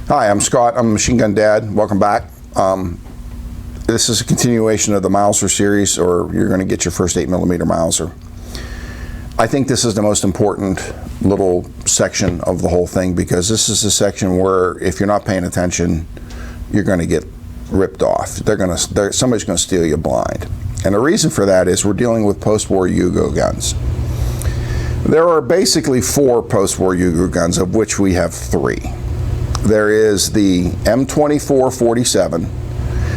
Hi, I'm Scott. I'm Machine Gun Dad. Welcome back. This is a continuation of the Mauser series, or you're going to get your first 8mm Mauser. I think this is the most important little section of the whole thing, because this is the section where if you're not paying attention, you're going to get ripped off. Somebody's going to steal you blind. And the reason for that is we're dealing with post-war Yugo guns. There are basically 4 post-war Yugo guns, of which we have 3. There is the M24-47,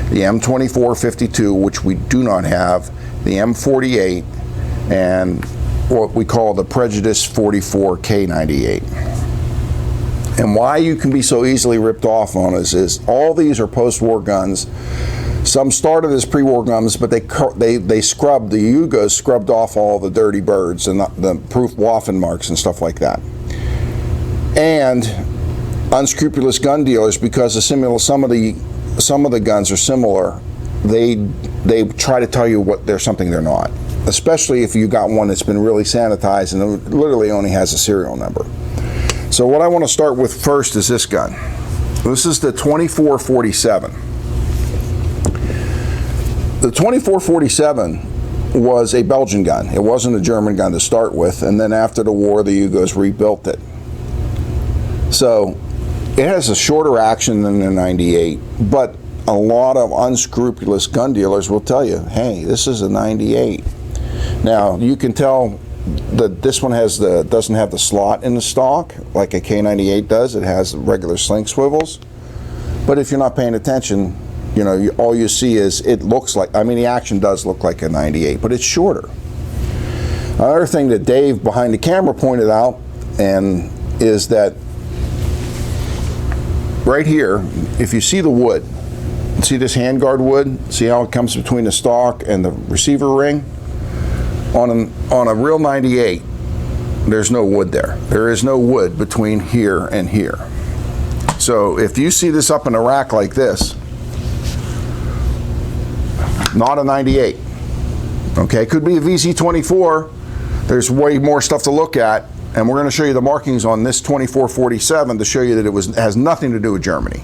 the M24-52, which we do not have, the M48, and what we call the Prejudice 44K98. And why you can be so easily ripped off on us is all these are post-war guns. Some started as pre-war guns, but the Yugos scrubbed off all the dirty birds and the proof waffen marks and stuff like that. And unscrupulous gun dealers, because some of the guns are similar, they try to tell you they're something they're not. Especially if you got one that's been really sanitized and it literally only has a serial number. So what I want to start with first is this gun. This is the 2447. The 2447 was a Belgian gun. It wasn't a German gun to start with, and then after the war the Yugos rebuilt it. So it has a shorter action than the 98, but a lot of unscrupulous gun dealers will tell you, hey, this is a 98. Now you can tell that this one doesn't have the slot in the stock like a K98 does. It has regular sling swivels. But if you're not paying attention, you know, all you see is it looks like, I mean, the action does look like a 98, but it's shorter. Another thing that Dave behind the camera pointed out is that right here, if you see the wood, see this handguard wood, see how it comes between the stock and the receiver ring? On a real 98, there's no wood there. There is no wood between here and here. So if you see this up in a rack like this, not a 98. Okay, could be a VZ24. There's way more stuff to look at, and we're going to show you the markings on this 2447 to show you that it has nothing to do with Germany.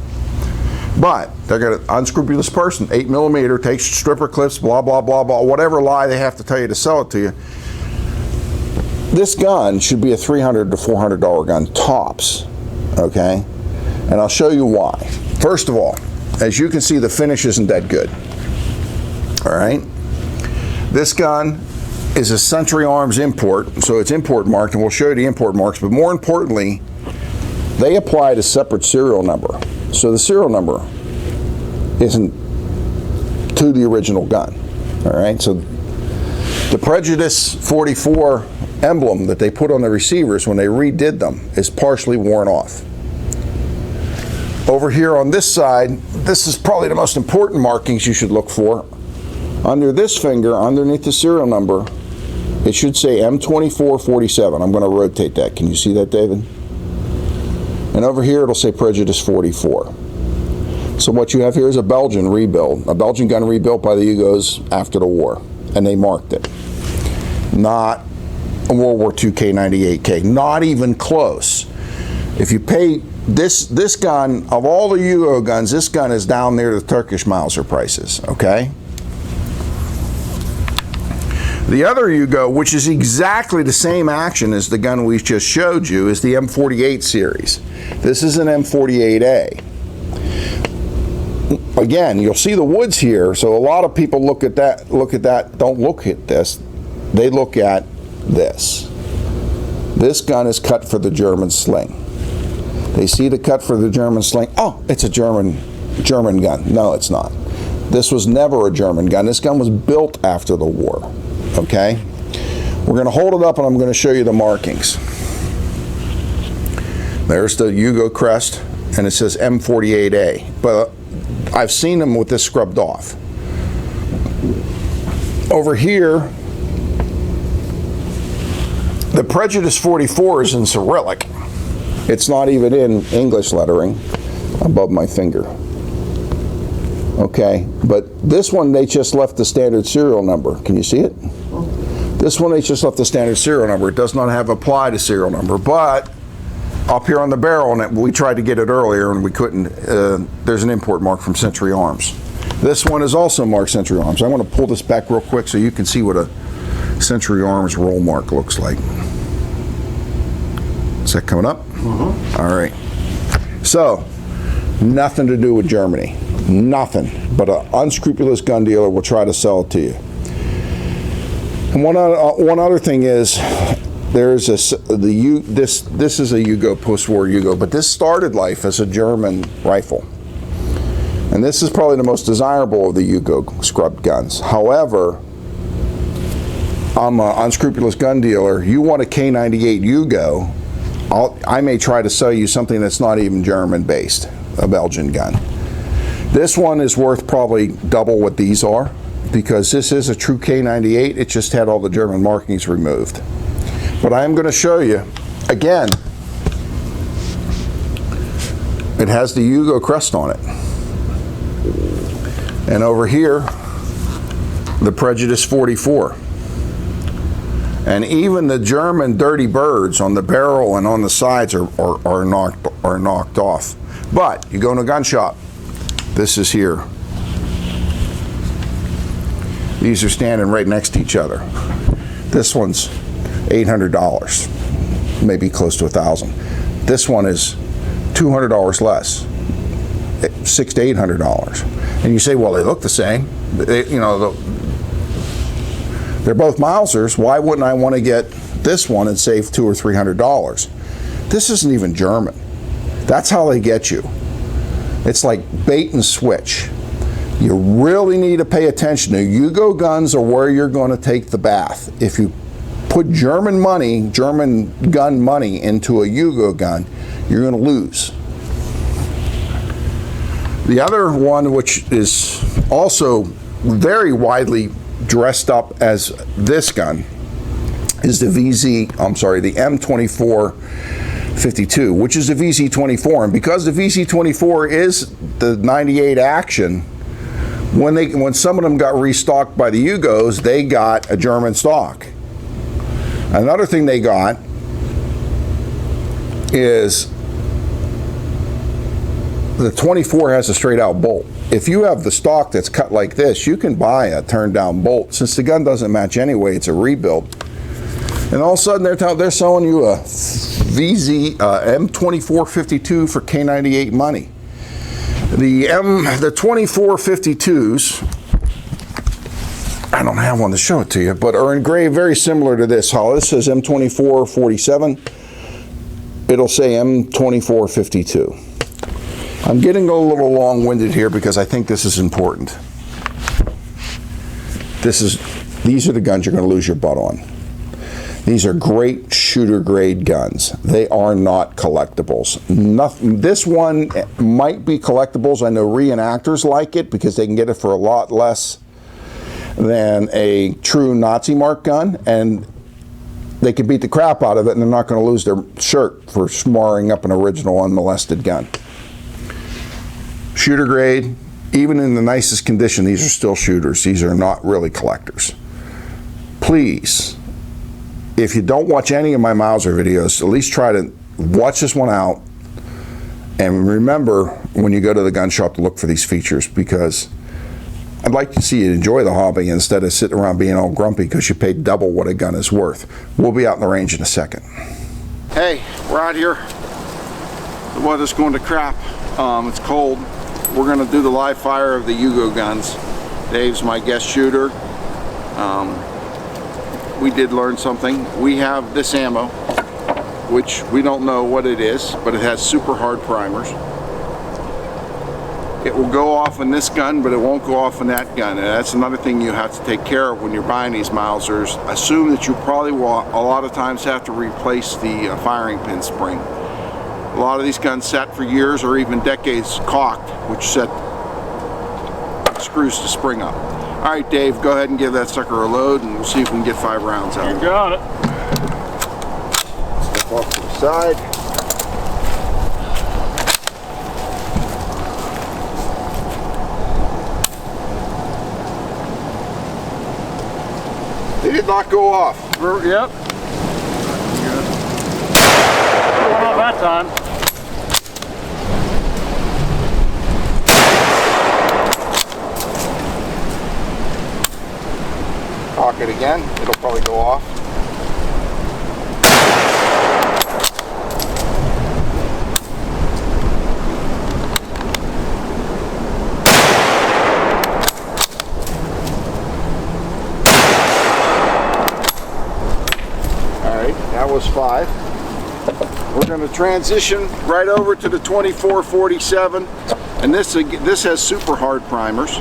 But they're got an unscrupulous person, 8mm, takes stripper clips, blah, blah, blah, blah, whatever lie they have to tell you to sell it to you. This gun should be a $300 to $400 gun tops, okay? And I'll show you why. First of all, as you can see, the finish isn't that good, all right? This gun is a Century Arms import, so it's import marked, and we'll show you the import marks, but more importantly, they applied a separate serial number. So the serial number isn't to the original gun, all right? So the Prejudice 44 emblem that they put on the receivers when they redid them is partially worn off. Over here on this side, this is probably the most important markings you should look for. Under this finger, underneath the serial number, it should say M2447. I'm going to rotate that. Can you see that, David? And over here it'll say Prejudice 44. So what you have here is a Belgian rebuild, a Belgian gun rebuilt by the Yugos after the war, and they marked it. Not a World War II K98K, not even close. If you pay this gun, of all the Yugo guns, this gun is down near the Turkish Mauser prices, okay? The other Yugo, which is exactly the same action as the gun we just showed you, is the M48 series. This is an M48A. Again, you'll see the woods here, so a lot of people look at that, don't look at this, they look at this. This gun is cut for the German sling. They see the cut for the German sling, oh, it's a German gun. No, it's not. This was never a German gun. This gun was built after the war. Okay, we're going to hold it up and I'm going to show you the markings. There's the Yugo crest and it says M48A, but I've seen them with this scrubbed off. Over here, the Prejudice 44 is in Cyrillic. It's not even in English lettering above my finger. Okay, but this one they just left the standard serial number. Can you see it? This one they just left the standard serial number. It does not have applied a serial number, but up here on the barrel, and we tried to get it earlier and we couldn't. There's an import mark from Century Arms. This one is also marked Century Arms. I want to pull this back real quick so you can see what a Century Arms roll mark looks like. Is that coming up? Mm-hmm. All right. So, nothing to do with Germany. Nothing. But an unscrupulous gun dealer will try to sell it to you. And one other thing is, there's this is a Yugo, post-war Yugo, but this started life as a German rifle. And this is probably the most desirable of the Yugo scrubbed guns. However, I'm an unscrupulous gun dealer. You want a K98 Yugo, I may try to sell you something that's not even German-based, a Belgian gun. This one is worth probably double what these are, because this is a true K98. It just had all the German markings removed. But I am going to show you, again, it has the Yugo crest on it. And over here, the Prejudice 44. And even the German dirty birds on the barrel and on the sides are knocked off. But you go in a gun shop, this is here. These are standing right next to each other. This one's $800, maybe close to $1,000. This one is $200 less, $600 to $800. And you say, well, they look the same. They're both Mausers. Why wouldn't I want to get this one and save $200 or $300? This isn't even German. That's how they get you. It's like bait and switch. You really need to pay attention. The Yugo guns are where you're going to take the bath. If you put German gun money into a Yugo gun, you're going to lose. The other one, which is also very widely dressed up as this gun, is the M2452, which is the VZ24. And because the VZ24 is the 98 action, when some of them got restocked by the Yugos, they got a German stock. Another thing they got is the 24 has a straight out bolt. If you have the stock that's cut like this, you can buy a turned down bolt. Since the gun doesn't match anyway, it's a rebuild. And all of a sudden they're selling you a M2452 for K98 money. The 2452s, I don't have one to show it to you, but are engraved very similar to this. How this says M2447, it'll say M2452. I'm getting a little long-winded here because I think this is important. These are the guns you're going to lose your butt on. These are great shooter grade guns. They are not collectibles. This one might be collectibles. I know reenactors like it because they can get it for a lot less than a true Nazi mark gun, and they can beat the crap out of it and they're not going to lose their shirt for smarring up an original unmolested gun. Shooter grade, even in the nicest condition, these are still shooters. These are not really collectors. Please, if you don't watch any of my Mauser videos, at least try to watch this one out. And remember, when you go to the gun shop, to look for these features, because I'd like to see you enjoy the hobby instead of sitting around being all grumpy because you paid double what a gun is worth. We'll be out in the range in a second. Hey, we're out here. The weather's going to crap. It's cold. We're going to do the live fire of the Yugo guns. Dave's my guest shooter. We did learn something. We have this ammo, which we don't know what it is, but it has super hard primers. It will go off in this gun, but it won't go off in that gun. And that's another thing you have to take care of when you're buying these Mausers. Assume that you probably will a lot of times have to replace the firing pin spring. A lot of these guns sat for years or even decades cocked, which screws the spring up. All right, Dave, go ahead and give that sucker a load, and we'll see if we can get 5 rounds out of it. You got it. Step off to the side. They did not go off. Yep. Well, not that that time. Cock it again, it'll probably go off. Alright, that was 5. We're going to transition right over to the 2447, and this has super hard primers.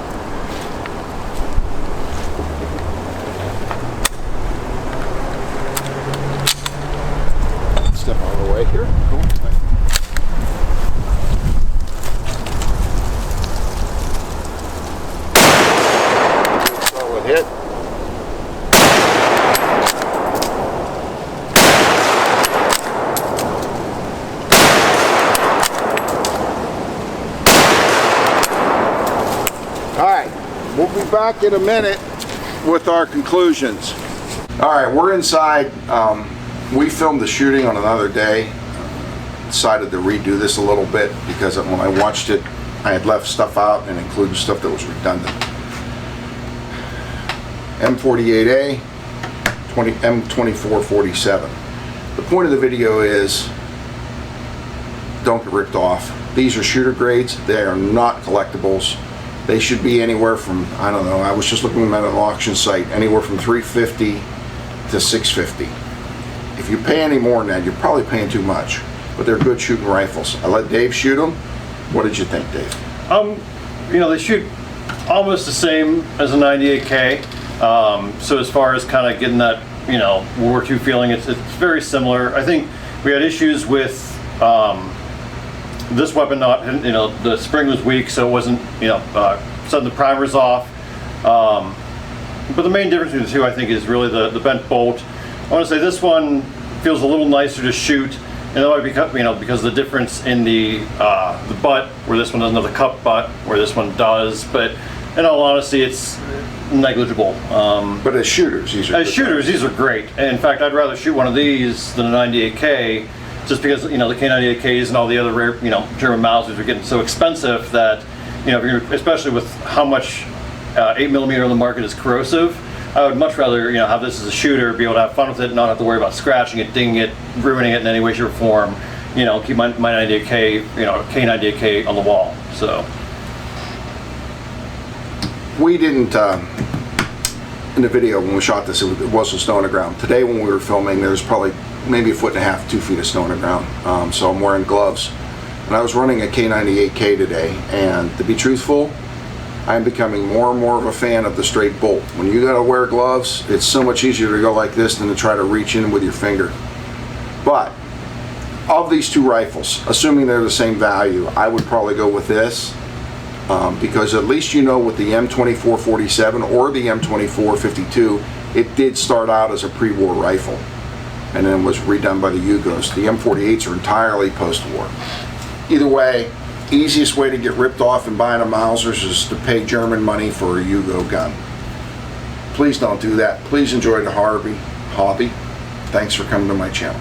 Step out of the way here. Cool. Solid hit. Alright, we'll be back in a minute with our conclusions. Alright, we're inside. We filmed the shooting on another day. Decided to redo this a little bit because when I watched it, I had left stuff out and included stuff that was redundant. M48A, M2447. The point of the video is, don't get ripped off. These are shooter grades. They are not collectibles. They should be anywhere from, I don't know, I was just looking at an auction site, anywhere from $350 to $650. If you pay any more than that, you're probably paying too much. But they're good shooting rifles. I let Dave shoot them. What did you think, Dave? You know, they shoot almost the same as a 98K. So as far as kind of getting that, you know, World War II feeling, it's very similar. I think we had issues with this weapon not, you know, the spring was weak, so it wasn't, you know, setting the primers off. But the main difference between the two, I think, is really the bent bolt. I want to say this one feels a little nicer to shoot, and that might be, you know, because of the difference in the butt, where this one doesn't have the cup butt, where this one does. But in all honesty, it's negligible. But as shooters, these are these are great. And in fact, I'd rather shoot one of these than a 98K, just because, you know, the K98Ks and all the other rare, you know, German Mausers are getting so expensive that, you know, if you're, especially with how much 8mm on the market is corrosive, I would much rather, you know, have this as a shooter, be able to have fun with it, not have to worry about scratching it, dinging it, ruining it in any way, shape, or form. You know, keep my 98K, you know, K98K on the wall. So we didn't in the video when we shot this, it wasn't snow on the ground. Today when we were filming, there's probably maybe 1.5 feet, 2 feet of snow on the ground. So I'm wearing gloves. And I was running a K98K today, and to be truthful, I'm becoming more and more of a fan of the straight bolt. When you gotta wear gloves, it's so much easier to go like this than to try to reach in with your finger. But of these two rifles, assuming they're the same value, I would probably go with this, because at least you know with the M2447 or the M2452, it did start out as a pre-war rifle and then was redone by the Yugos. The M48s are entirely post-war. Either way, easiest way to get ripped off and buying a Mauser's is to pay German money for a Yugo gun. Please don't do that. Please enjoy the hobby. Thanks for coming to my channel.